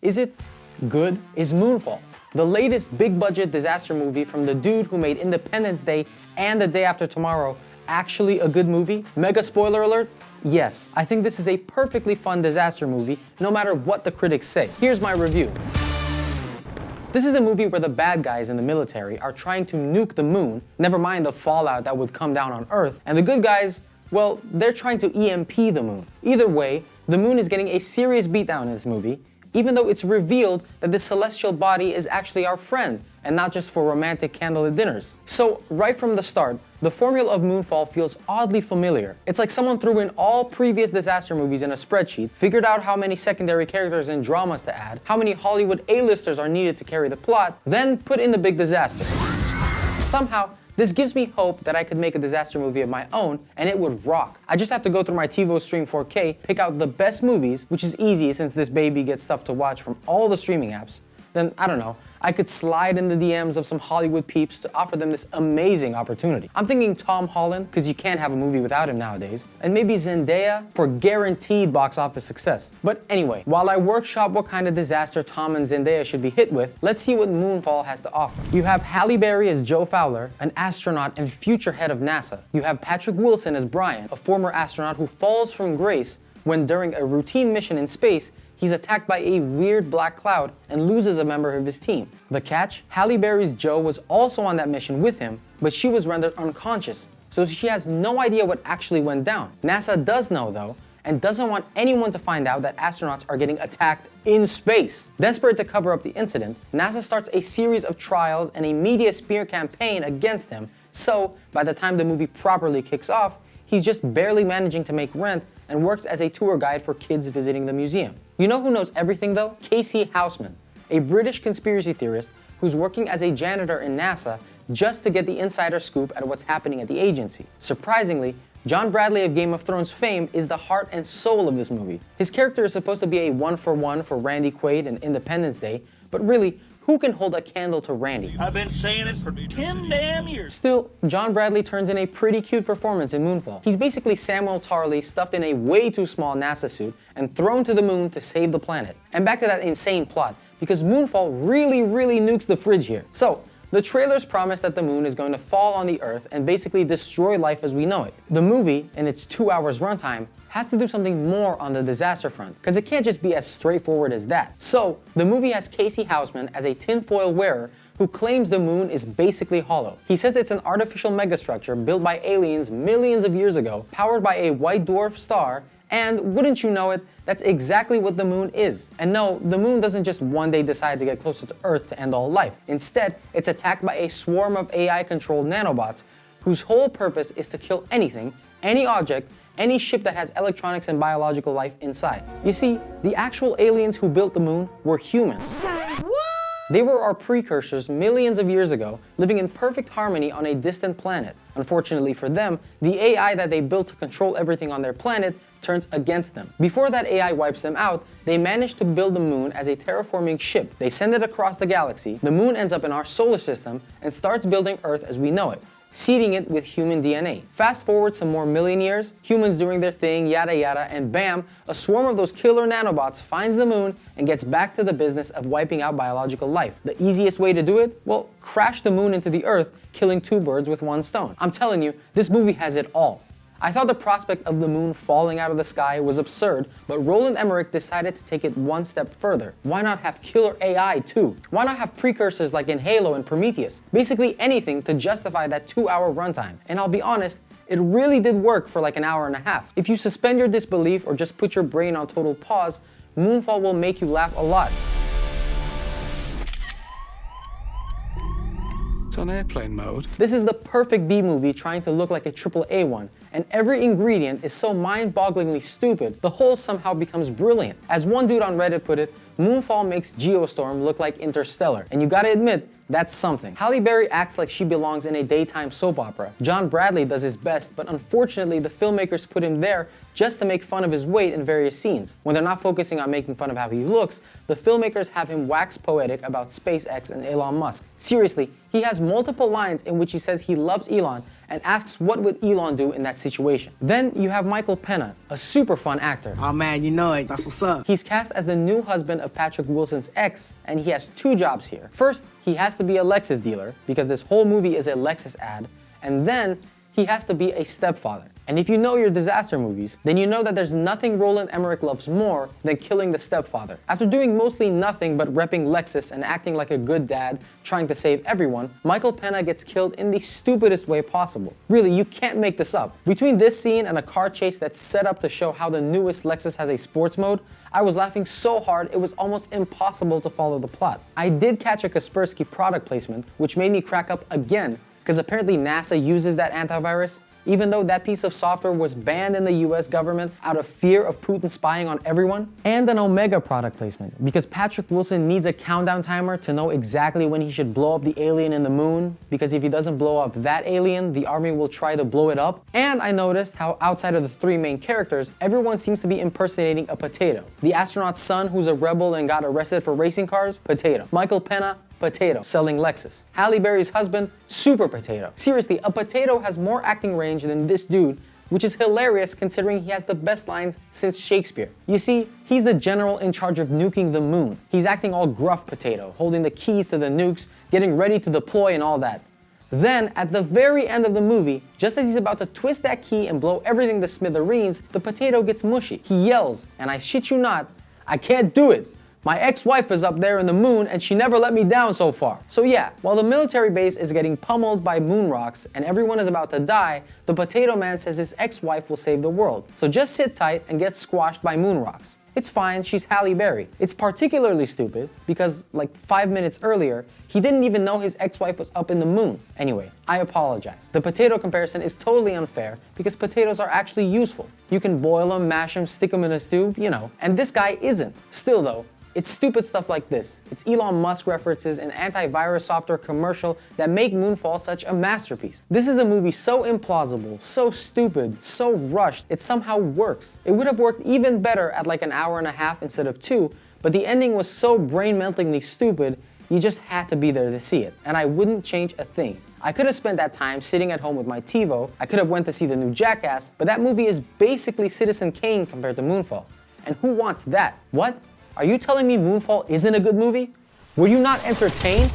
Is it good? Is Moonfall, the latest big-budget disaster movie from the dude who made Independence Day and The Day After Tomorrow, actually a good movie? Mega spoiler alert? Yes, I think this is a perfectly fun disaster movie, no matter what the critics say. Here's my review. This is a movie where the bad guys in the military are trying to nuke the moon, never mind the fallout that would come down on Earth, and the good guys, well, they're trying to EMP the moon. Either way, the moon is getting a serious beatdown in this movie, even though it's revealed that this celestial body is actually our friend, and not just for romantic candlelit dinners. So, right from the start, the formula of Moonfall feels oddly familiar. It's like someone threw in all previous disaster movies in a spreadsheet, figured out how many secondary characters and dramas to add, how many Hollywood A-listers are needed to carry the plot, then put in the big disaster. Somehow, this gives me hope that I could make a disaster movie of my own, and it would rock. I just have to go through my TiVo Stream 4K, pick out the best movies, which is easy since this baby gets stuff to watch from all the streaming apps. Then, I don't know, I could slide in the DMs of some Hollywood peeps to offer them this amazing opportunity. I'm thinking Tom Holland, because you can't have a movie without him nowadays, and maybe Zendaya for guaranteed box office success. But anyway, while I workshop what kind of disaster Tom and Zendaya should be hit with, let's see what Moonfall has to offer. You have Halle Berry as Joe Fowler, an astronaut and future head of NASA. You have Patrick Wilson as Brian, a former astronaut who falls from grace when during a routine mission in space, he's attacked by a weird black cloud and loses a member of his team. The catch? Halle Berry's Joe was also on that mission with him, but she was rendered unconscious, so she has no idea what actually went down. NASA does know though, and doesn't want anyone to find out that astronauts are getting attacked in space. Desperate to cover up the incident, NASA starts a series of trials and a media smear campaign against him, so by the time the movie properly kicks off, he's just barely managing to make rent and works as a tour guide for kids visiting the museum. You know who knows everything though? Casey Houseman, a British conspiracy theorist who's working as a janitor in NASA just to get the insider scoop at what's happening at the agency. Surprisingly, John Bradley of Game of Thrones fame is the heart and soul of this movie. His character is supposed to be a one-for-one for Randy Quaid in Independence Day, but really, who can hold a candle to Randy? I've been saying it for 10 damn years. Still, John Bradley turns in a pretty cute performance in Moonfall. He's basically Samuel Tarly stuffed in a way too small NASA suit and thrown to the moon to save the planet. And back to that insane plot, because Moonfall really nukes the fridge here. So, the trailers promise that the moon is going to fall on the Earth and basically destroy life as we know it. The movie, in its 2 hours runtime, has to do something more on the disaster front, because it can't just be as straightforward as that. So, the movie has Casey Houseman as a tinfoil wearer who claims the moon is basically hollow. He says it's an artificial megastructure built by aliens millions of years ago, powered by a white dwarf star, and wouldn't you know it, that's exactly what the moon is. And no, the moon doesn't just one day decide to get closer to Earth to end all life. Instead, it's attacked by a swarm of AI-controlled nanobots whose whole purpose is to kill anything, any object, any ship that has electronics and biological life inside. You see, the actual aliens who built the moon were humans. They were our precursors millions of years ago, living in perfect harmony on a distant planet. Unfortunately for them, the AI that they built to control everything on their planet turns against them. Before that AI wipes them out, they manage to build the moon as a terraforming ship. They send it across the galaxy, the moon ends up in our solar system, and starts building Earth as we know it, seeding it with human DNA. Fast forward some more million years, humans doing their thing, yada yada, and bam, a swarm of those killer nanobots finds the moon and gets back to the business of wiping out biological life. The easiest way to do it? Well, crash the moon into the Earth, killing two birds with one stone. I'm telling you, this movie has it all. I thought the prospect of the moon falling out of the sky was absurd, but Roland Emmerich decided to take it one step further. Why not have killer AI too? Why not have precursors like in Halo and Prometheus? Basically anything to justify that 2-hour runtime. And I'll be honest, it really did work for like an hour and a half. If you suspend your disbelief or just put your brain on total pause, Moonfall will make you laugh a lot. It's on airplane mode. This is the perfect B-movie trying to look like a AAA one, and every ingredient is so mind-bogglingly stupid, the whole somehow becomes brilliant. As one dude on Reddit put it, Moonfall makes Geostorm look like Interstellar, and you gotta admit, that's something. Halle Berry acts like she belongs in a daytime soap opera. John Bradley does his best, but unfortunately the filmmakers put him there just to make fun of his weight in various scenes. When they're not focusing on making fun of how he looks, the filmmakers have him wax poetic about SpaceX and Elon Musk. Seriously, he has multiple lines in which he says he loves Elon and asks what would Elon do in that situation. Then you have Michael Pena, a super fun actor. Oh man, you know it. That's what's up. He's cast as the new husband of Patrick Wilson's ex, and he has two jobs here. First, he has to be a Lexus dealer, because this whole movie is a Lexus ad, and then he has to be a stepfather. And if you know your disaster movies, then you know that there's nothing Roland Emmerich loves more than killing the stepfather. After doing mostly nothing but repping Lexus and acting like a good dad, trying to save everyone, Michael Pena gets killed in the stupidest way possible. Really, you can't make this up. Between this scene and a car chase that's set up to show how the newest Lexus has a sports mode, I was laughing so hard it was almost impossible to follow the plot. I did catch a Kaspersky product placement, which made me crack up again, because apparently NASA uses that antivirus, even though that piece of software was banned in the US government out of fear of Putin spying on everyone. And an Omega product placement, because Patrick Wilson needs a countdown timer to know exactly when he should blow up the alien in the moon, because if he doesn't blow up that alien, the army will try to blow it up. And I noticed how outside of the three main characters, everyone seems to be impersonating a potato. The astronaut's son, who's a rebel and got arrested for racing cars, potato. Michael Pena, potato, selling Lexus. Halle Berry's husband, super potato. Seriously, a potato has more acting range than this dude, which is hilarious considering he has the best lines since Shakespeare. You see, he's the general in charge of nuking the moon. He's acting all gruff potato, holding the keys to the nukes, getting ready to deploy and all that. Then, at the very end of the movie, just as he's about to twist that key and blow everything to smithereens, the potato gets mushy. He yells, and I shit you not, "I can't do it. My ex-wife is up there in the moon and she never let me down so far." So yeah, while the military base is getting pummeled by moon rocks and everyone is about to die, the Potato Man says his ex-wife will save the world. So just sit tight and get squashed by moon rocks. It's fine, she's Halle Berry. It's particularly stupid because, like 5 minutes earlier, he didn't even know his ex-wife was up in the moon. Anyway, I apologize. The potato comparison is totally unfair because potatoes are actually useful. You can boil them, mash them, stick them in a stew, you know. And this guy isn't. Still though, it's stupid stuff like this. It's Elon Musk references and antivirus software commercial that make Moonfall such a masterpiece. This is a movie so implausible, so stupid, so rushed, it somehow works. It would have worked even better at like an hour and a half instead of 2, but the ending was so brain-meltingly stupid, you just had to be there to see it. And I wouldn't change a thing. I could have spent that time sitting at home with my TiVo, I could have went to see the new Jackass, but that movie is basically Citizen Kane compared to Moonfall. And who wants that? What? Are you telling me Moonfall isn't a good movie? Were you not entertained?